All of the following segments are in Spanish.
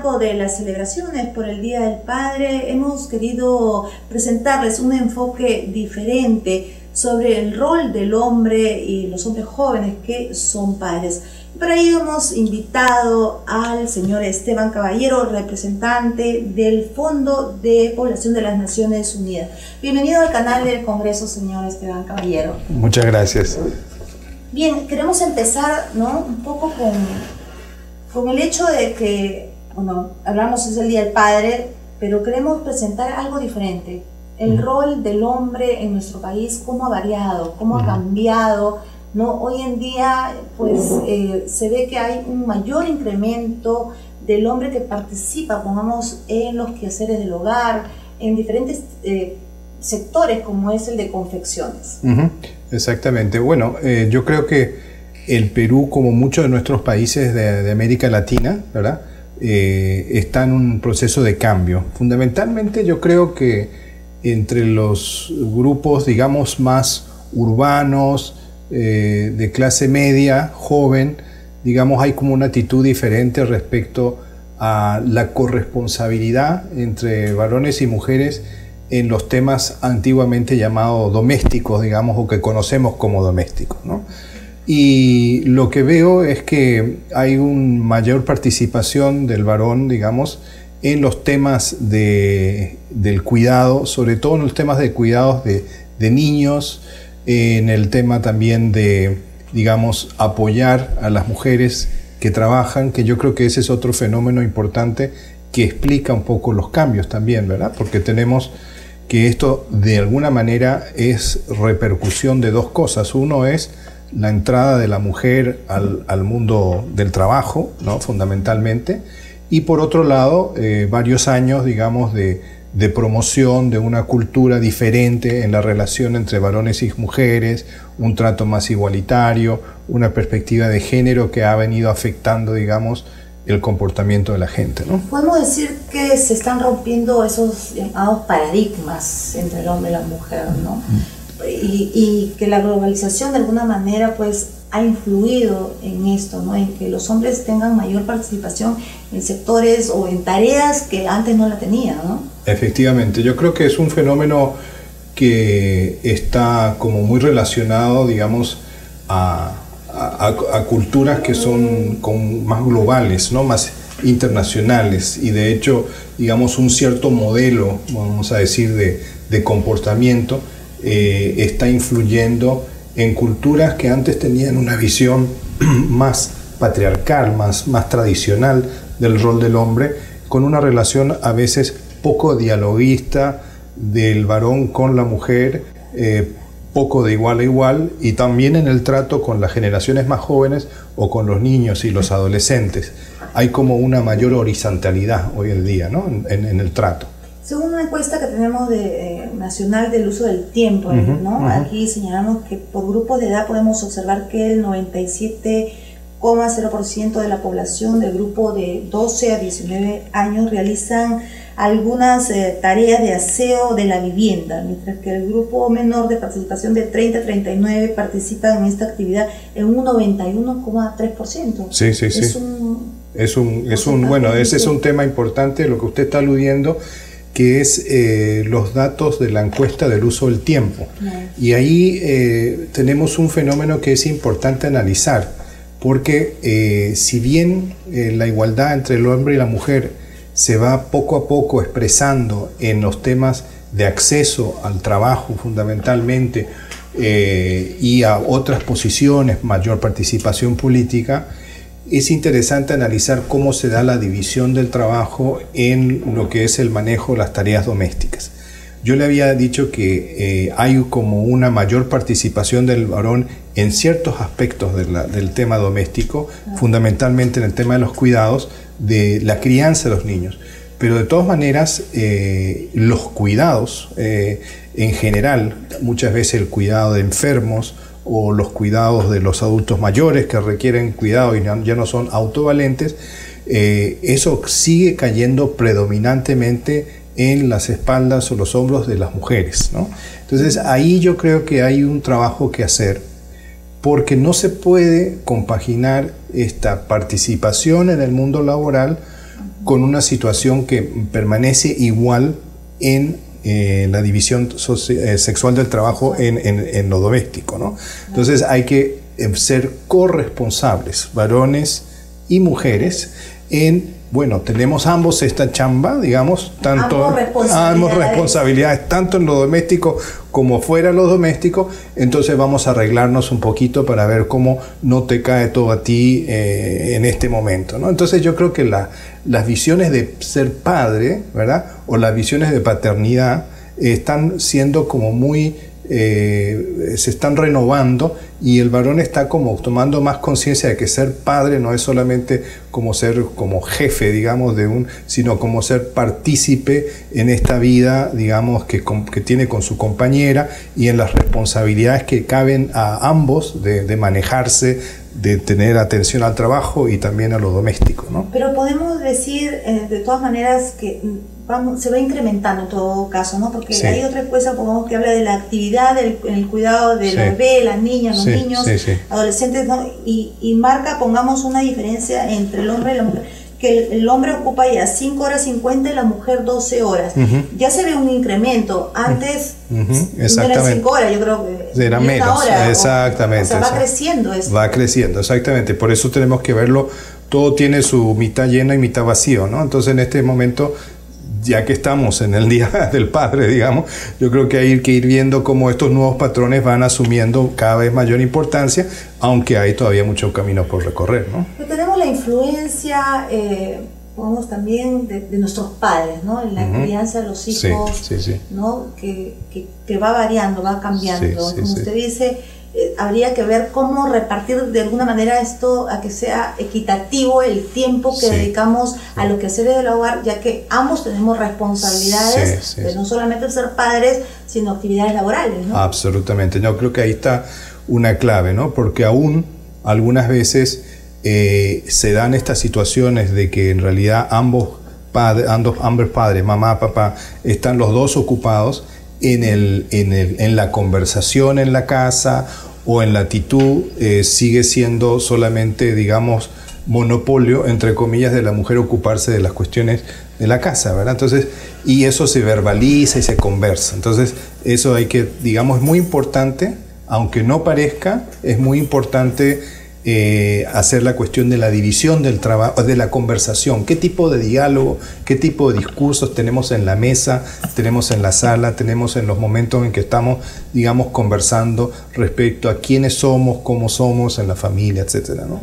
marco de las celebraciones por el Día del Padre, hemos querido presentarles un enfoque diferente sobre el rol del hombre y los hombres jóvenes que son padres. Para ello hemos invitado al señor Esteban Caballero, representante del Fondo de Población de las Naciones Unidas. Bienvenido al canal del Congreso, señor Esteban Caballero. Muchas gracias. Bien, queremos empezar, ¿no?, un poco con el hecho de que, bueno, hablamos es el Día del Padre, pero queremos presentar algo diferente. El rol del hombre en nuestro país, cómo ha variado, cómo ha cambiado, ¿no? Hoy en día, pues, se ve que hay un mayor incremento del hombre que participa, pongamos, en los quehaceres del hogar, en diferentes sectores, como es el de confecciones. Exactamente. Bueno, yo creo que el Perú, como muchos de nuestros países de América Latina, ¿verdad?, está en un proceso de cambio. Fundamentalmente, yo creo que entre los grupos, digamos, más urbanos, de clase media, joven, digamos, hay como una actitud diferente respecto a la corresponsabilidad entre varones y mujeres en los temas antiguamente llamados domésticos, digamos, o que conocemos como domésticos, ¿no? Y lo que veo es que hay una mayor participación del varón, digamos, en los temas del cuidado, sobre todo en los temas de cuidados de niños, en el tema también de, digamos, apoyar a las mujeres que trabajan, que yo creo que ese es otro fenómeno importante que explica un poco los cambios también, ¿verdad? Porque tenemos que esto de alguna manera es repercusión de dos cosas. Uno es la entrada de la mujer al mundo del trabajo, ¿no?, fundamentalmente, y por otro lado, varios años, digamos, de promoción de una cultura diferente en la relación entre varones y mujeres, un trato más igualitario, una perspectiva de género que ha venido afectando, digamos, el comportamiento de la gente, ¿no? Podemos decir que se están rompiendo esos llamados paradigmas entre el hombre y la mujer, ¿no? Y que la globalización de alguna manera, pues, ha influido en esto, ¿no?, en que los hombres tengan mayor participación en sectores o en tareas que antes no la tenían, ¿no? Efectivamente, yo creo que es un fenómeno que está como muy relacionado, digamos, a culturas que son más globales, ¿no?, más internacionales, y de hecho, digamos, un cierto modelo, vamos a decir, de comportamiento está influyendo en culturas que antes tenían una visión más patriarcal, más tradicional del rol del hombre, con una relación a veces poco dialoguista del varón con la mujer, poco de igual a igual, y también en el trato con las generaciones más jóvenes o con los niños y los adolescentes. Hay como una mayor horizontalidad hoy en día, ¿no?, en el trato. Según una encuesta que tenemos nacional del uso del tiempo, ¿no? Aquí señalamos que por grupos de edad podemos observar que el 97,0% de la población del grupo de 12 a 19 años realizan algunas tareas de aseo de la vivienda, mientras que el grupo menor de participación de 30 a 39 participa en esta actividad en un 91,3%. Sí. Bueno, ese es un tema importante, lo que usted está aludiendo, que es los datos de la encuesta del uso del tiempo. Y ahí tenemos un fenómeno que es importante analizar, porque si bien la igualdad entre el hombre y la mujer se va poco a poco expresando en los temas de acceso al trabajo fundamentalmente y a otras posiciones, mayor participación política, es interesante analizar cómo se da la división del trabajo en lo que es el manejo de las tareas domésticas. Yo le había dicho que hay como una mayor participación del varón en ciertos aspectos del tema doméstico, fundamentalmente en el tema de los cuidados, de la crianza de los niños. Pero de todas maneras, los cuidados en general, muchas veces el cuidado de enfermos, o los cuidados de los adultos mayores que requieren cuidado y ya no son autovalentes, eso sigue cayendo predominantemente en las espaldas o los hombros de las mujeres, ¿no? Entonces ahí yo creo que hay un trabajo que hacer, porque no se puede compaginar esta participación en el mundo laboral con una situación que permanece igual en la división sexual del trabajo en lo doméstico, ¿no? Entonces hay que ser corresponsables, varones y mujeres, bueno, tenemos ambos esta chamba, digamos, ambos responsabilidades, tanto en lo doméstico como fuera de lo doméstico. Entonces vamos a arreglarnos un poquito para ver cómo no te cae todo a ti en este momento, ¿no? Entonces yo creo que las visiones de ser padre, ¿verdad?, o las visiones de paternidad están siendo como muy... se están renovando, y el varón está como tomando más conciencia de que ser padre no es solamente como ser como jefe, digamos, sino como ser partícipe en esta vida, digamos, que tiene con su compañera, y en las responsabilidades que caben a ambos de manejarse, de tener atención al trabajo y también a lo doméstico, ¿no? Pero podemos decir de todas maneras que se va incrementando en todo caso, ¿no? Porque hay otra cosa, pongamos, que habla de la actividad, el cuidado del bebé, las niñas, los niños, adolescentes, ¿no? Y marca, pongamos, una diferencia entre el hombre y la mujer, que el hombre ocupa ya 5 horas 50 y la mujer 12 horas. Ya se ve un incremento. Antes no eran 5 horas, yo creo que era menos. Hora, exactamente. O sea, va creciendo esto. Va creciendo, exactamente. Por eso tenemos que verlo, todo tiene su mitad lleno y mitad vacío, ¿no? Entonces en este momento, ya que estamos en el Día del Padre, digamos, yo creo que hay que ir viendo cómo estos nuevos patrones van asumiendo cada vez mayor importancia, aunque hay todavía mucho camino por recorrer, ¿no? Pero tenemos la influencia, digamos, también de nuestros padres, ¿no? En la crianza de los hijos, ¿no? Que va variando, va cambiando. Como usted dice, habría que ver cómo repartir de alguna manera esto, a que sea equitativo el tiempo que dedicamos a lo que hacer del hogar, ya que ambos tenemos responsabilidades de no solamente ser padres, sino actividades laborales, ¿no? Absolutamente. Yo creo que ahí está una clave, ¿no? Porque aún algunas veces se dan estas situaciones de que en realidad ambos padres, mamá, papá, están los dos ocupados en la conversación en la casa, o en la actitud, sigue siendo solamente, digamos, monopolio, entre comillas, de la mujer ocuparse de las cuestiones de la casa, ¿verdad? Entonces, y eso se verbaliza y se conversa. Entonces, eso hay que, digamos, es muy importante, aunque no parezca, es muy importante hacer la cuestión de la división del trabajo, de la conversación. ¿Qué tipo de diálogo, qué tipo de discursos tenemos en la mesa, tenemos en la sala, tenemos en los momentos en que estamos, digamos, conversando respecto a quiénes somos, cómo somos en la familia, etcétera, ¿no?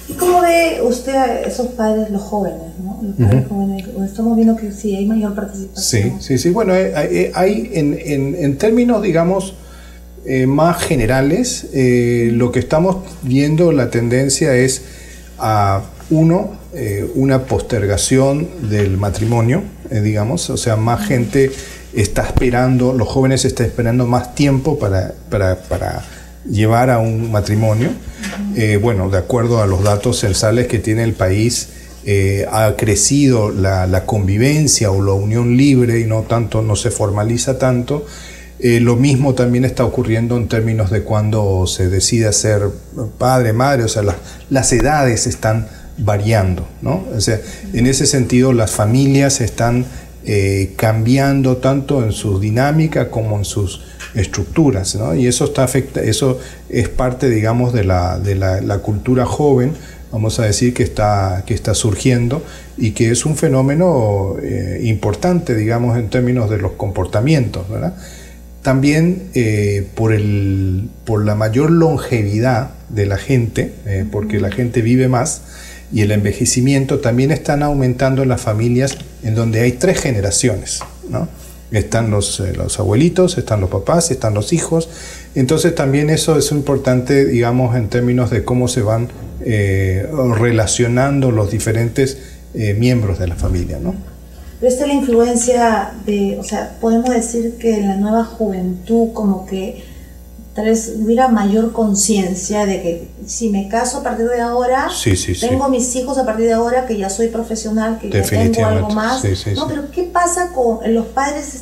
¿Y cómo ve usted a esos padres, los jóvenes, ¿no? Los padres jóvenes, estamos viendo que sí hay mayor participación. Sí. Bueno, hay en términos, digamos, más generales, lo que estamos viendo, la tendencia es a una postergación del matrimonio, digamos, o sea, más gente está esperando, los jóvenes están esperando más tiempo para llevar a un matrimonio. Bueno, de acuerdo a los datos censales que tiene el país, ha crecido la convivencia o la unión libre y no se formaliza tanto. Lo mismo también está ocurriendo en términos de cuando se decide ser padre, madre, o sea, las edades están variando, ¿no? O sea, en ese sentido las familias están cambiando tanto en su dinámica como en sus estructuras, ¿no? Y eso eso es parte, digamos, de la cultura joven, vamos a decir, que está surgiendo, y que es un fenómeno importante, digamos, en términos de los comportamientos, ¿verdad? También por la mayor longevidad de la gente, porque la gente vive más, y el envejecimiento, también están aumentando en las familias en donde hay 3 generaciones, ¿no? Están los abuelitos, están los papás, están los hijos. Entonces también eso es importante, digamos, en términos de cómo se van relacionando los diferentes miembros de la familia, ¿no? Pero esta es la influencia o sea, podemos decir que la nueva juventud como que tal vez hubiera mayor conciencia de que si me caso a partir de ahora, tengo mis hijos a partir de ahora, que ya soy profesional, que ya tengo algo más. Pero ¿qué pasa con los padres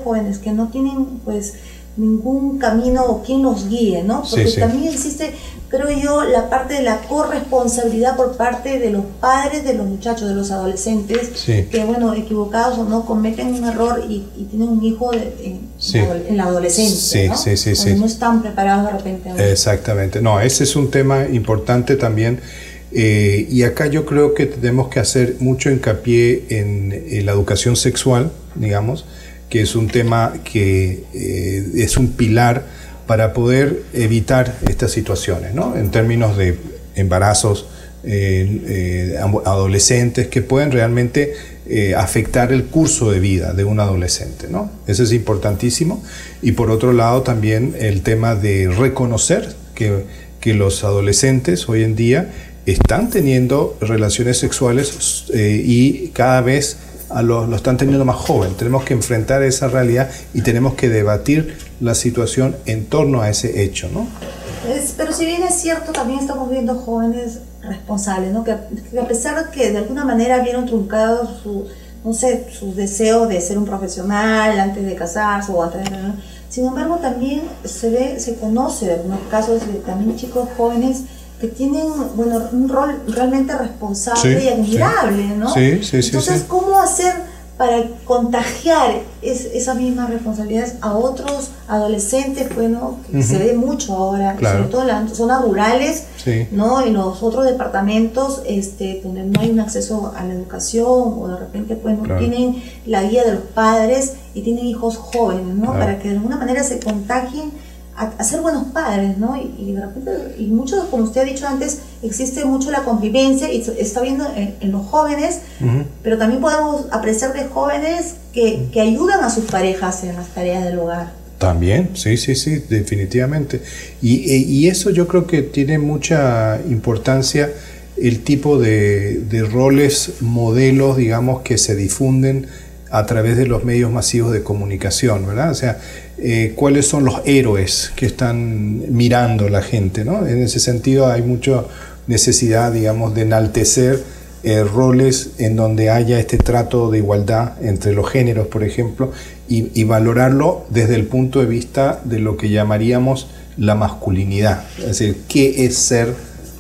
jóvenes que no tienen, pues, ningún camino o quien nos guíe, ¿no? Porque también existe, creo yo, la parte de la corresponsabilidad por parte de los padres de los muchachos, de los adolescentes, que, bueno, equivocados o no, cometen un error y tienen un hijo en la adolescencia, ¿no? No están preparados de repente. Exactamente. No, ese es un tema importante también. Y acá yo creo que tenemos que hacer mucho hincapié en la educación sexual, digamos, que es un tema que es un pilar para poder evitar estas situaciones, ¿no? En términos de embarazos adolescentes que pueden realmente afectar el curso de vida de un adolescente, ¿no? Eso es importantísimo. Y por otro lado también el tema de reconocer que los adolescentes hoy en día están teniendo relaciones sexuales y cada vez lo están teniendo más joven. Tenemos que enfrentar esa realidad y tenemos que debatir la situación en torno a ese hecho, ¿no? Pero si bien es cierto, también estamos viendo jóvenes responsables, ¿no? Que a pesar de que de alguna manera vieron truncado sus deseos de ser un profesional antes de casarse o antes de... Sin embargo, también se conoce de algunos casos de también chicos jóvenes que tienen, bueno, un rol realmente responsable y admirable, ¿no? Entonces, ¿cómo hacer para contagiar esas mismas responsabilidades a otros adolescentes? Bueno, que se ve mucho ahora, sobre todo en las zonas rurales, ¿no? En los otros departamentos donde no hay un acceso a la educación o de repente pues no tienen la guía de los padres y tienen hijos jóvenes, ¿no? Para que de alguna manera se contagien a ser buenos padres, ¿no? Y de repente, y mucho, como usted ha dicho antes, existe mucho la convivencia y está viendo en los jóvenes, pero también podemos apreciar de jóvenes que ayudan a sus parejas en las tareas del hogar. También, sí, definitivamente. Y eso yo creo que tiene mucha importancia, el tipo de roles, modelos, digamos, que se difunden a través de los medios masivos de comunicación, ¿verdad? O sea, cuáles son los héroes que están mirando la gente, ¿no? En ese sentido hay mucha necesidad, digamos, de enaltecer roles en donde haya este trato de igualdad entre los géneros, por ejemplo, y valorarlo desde el punto de vista de lo que llamaríamos la masculinidad, es decir, qué es ser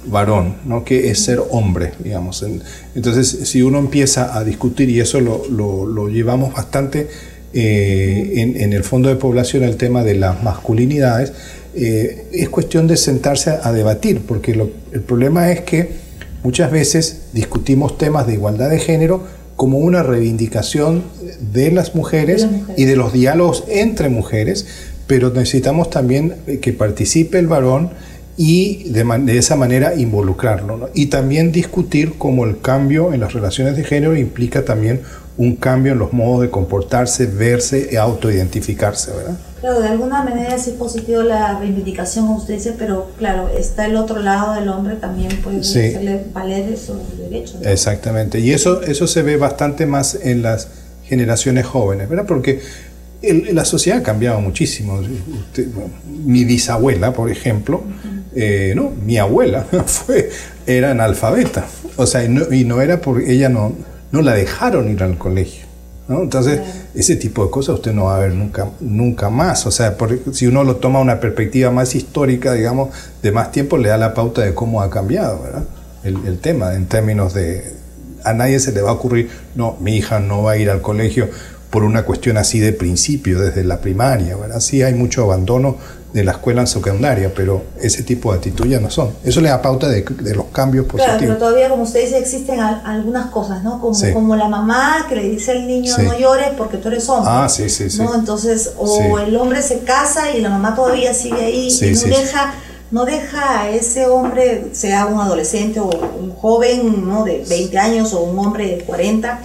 varón, ¿no? ¿Qué es ser hombre, digamos? Entonces, si uno empieza a discutir, y eso lo llevamos bastante en el fondo de población, el tema de las masculinidades, es cuestión de sentarse a debatir, porque el problema es que muchas veces discutimos temas de igualdad de género como una reivindicación de las mujeres y de los diálogos entre mujeres, pero necesitamos también que participe el varón y de esa manera involucrarlo, ¿no? Y también discutir cómo el cambio en las relaciones de género implica también un cambio en los modos de comportarse, verse y autoidentificarse, ¿verdad? Claro, de alguna manera sí es positivo la reivindicación, como usted dice, pero claro, está el otro lado del hombre, también puede hacerle valer esos derechos, ¿no? Exactamente, y eso se ve bastante más en las generaciones jóvenes, ¿verdad? Porque la sociedad ha cambiado muchísimo. Mi bisabuela, por ejemplo, no, mi abuela era analfabeta, o sea, y no era porque ella no la dejaron ir al colegio, ¿no? Entonces, ese tipo de cosas usted no va a ver nunca más. O sea, si uno lo toma una perspectiva más histórica, digamos, de más tiempo, le da la pauta de cómo ha cambiado, ¿verdad? El tema, en términos de... A nadie se le va a ocurrir, no, mi hija no va a ir al colegio por una cuestión así de principio, desde la primaria, ¿verdad? Sí hay mucho abandono de la escuela en secundaria, pero ese tipo de actitud ya no son. Eso le da pauta de los cambios positivos. Claro, pero todavía, como usted dice, existen algunas cosas, ¿no? Como la mamá que le dice al niño, no llores porque tú eres hombre. ¿no? Entonces, el hombre se casa y la mamá todavía sigue ahí y no deja a ese hombre, sea un adolescente o un joven, ¿no? De 20 años o un hombre de 40,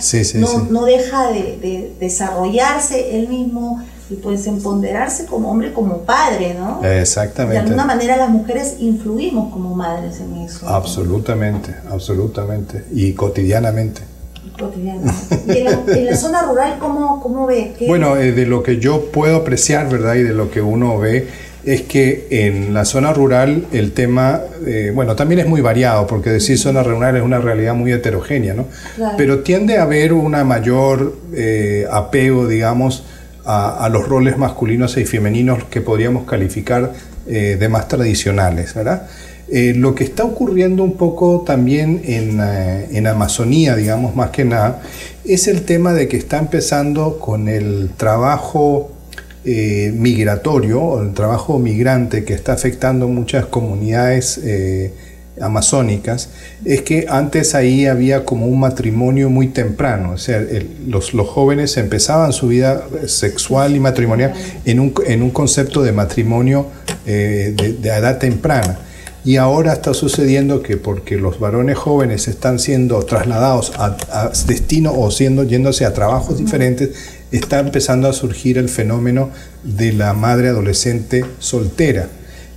no deja de desarrollarse él mismo y pues empoderarse como hombre, como padre, ¿no? Exactamente. De alguna manera las mujeres influimos como madres en eso. Absolutamente, y cotidianamente. ¿Y en la zona rural cómo ve? Bueno, de lo que yo puedo apreciar, ¿verdad? Y de lo que uno ve, es que en la zona rural el tema, bueno, también es muy variado, porque decir zona rural es una realidad muy heterogénea, ¿no? Claro. Pero tiende a haber una mayor apego, digamos, a los roles masculinos y femeninos que podríamos calificar de más tradicionales, ¿verdad? Lo que está ocurriendo un poco también en Amazonía, digamos, más que nada, es el tema de que está empezando con el trabajo migratorio, o el trabajo migrante que está afectando muchas comunidades amazónicas. Es que antes ahí había como un matrimonio muy temprano, o sea, los jóvenes empezaban su vida sexual y matrimonial en un concepto de matrimonio de edad temprana. Y ahora está sucediendo que porque los varones jóvenes están siendo trasladados a destino o yéndose a trabajos diferentes, está empezando a surgir el fenómeno de la madre adolescente soltera,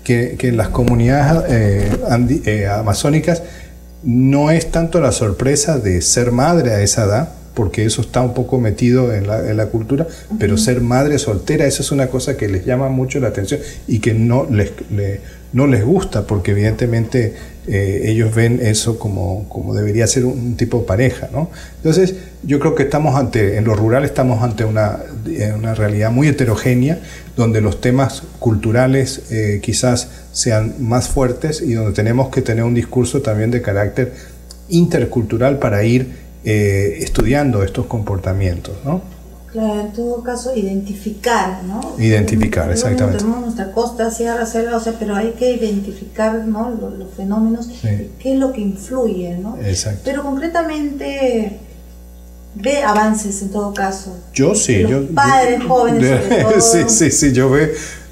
que en las comunidades amazónicas no es tanto la sorpresa de ser madre a esa edad, porque eso está un poco metido en la cultura, pero ser madre soltera, eso es una cosa que les llama mucho la atención y que no les gusta, porque evidentemente ellos ven eso como debería ser un tipo de pareja, ¿no? Entonces yo creo que en lo rural estamos ante una realidad muy heterogénea, donde los temas culturales quizás sean más fuertes y donde tenemos que tener un discurso también de carácter intercultural para ir estudiando estos comportamientos, ¿no? Claro, en todo caso, identificar, ¿no? Identificar, exactamente. Tenemos nuestra costa, sierra, selva, o sea, pero hay que identificar, ¿no? los fenómenos, sí. Qué es lo que influye, ¿no? Exacto. Pero concretamente, ve avances en todo caso. Yo sí. Los padres jóvenes, sobre todo. Sí,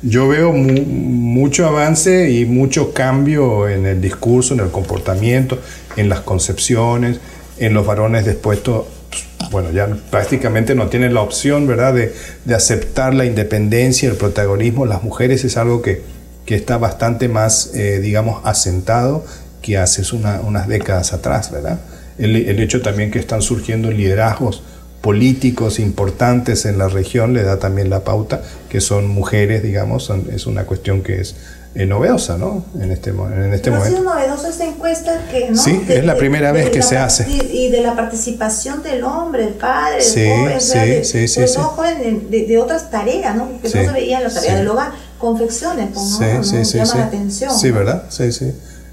yo veo mucho avance y mucho cambio en el discurso, en el comportamiento, en las concepciones, en los varones dispuestos. Bueno, ya prácticamente no tienen la opción, ¿verdad?, de aceptar la independencia, el protagonismo. Las mujeres es algo que está bastante más, digamos, asentado que hace unas décadas atrás, ¿verdad? El hecho también que están surgiendo liderazgos políticos importantes en la región le da también la pauta, que son mujeres, digamos, es una cuestión que es novedosa, ¿no? En este momento. Ha sido novedosa esta encuesta que, ¿no? Sí, es la primera vez que se hace. Y de la participación del hombre, del padre, del joven, joven de otras tareas, ¿no? Que no se veían las tareas del hogar, confecciones, pues, ¿no? Llama la atención. Sí, ¿verdad? Sí,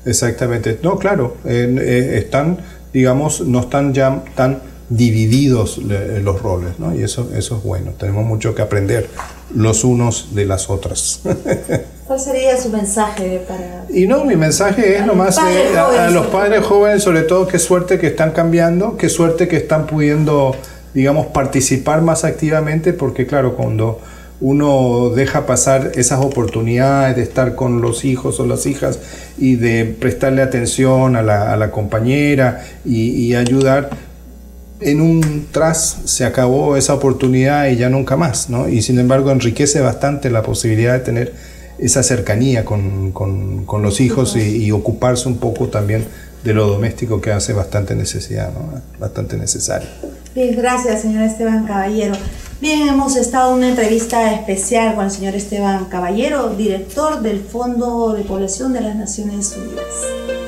exactamente. No, claro, están, digamos, no están ya tan divididos los roles, ¿no? Y eso es bueno. Tenemos mucho que aprender los unos de las otras. ¿Cuál sería su mensaje para...? Y no, mi mensaje es nomás a los padres jóvenes, sobre todo, qué suerte que están cambiando, qué suerte que están pudiendo, digamos, participar más activamente, porque claro, cuando uno deja pasar esas oportunidades de estar con los hijos o las hijas y de prestarle atención a la compañera y ayudar, en un tras se acabó esa oportunidad y ya nunca más, ¿no? Y sin embargo enriquece bastante la posibilidad de tener esa cercanía con los hijos y ocuparse un poco también de lo doméstico, que hace bastante necesidad, ¿no? Bastante necesario. Bien, gracias, señor Esteban Caballero. Bien, hemos estado en una entrevista especial con el señor Esteban Caballero, director del Fondo de Población de las Naciones Unidas.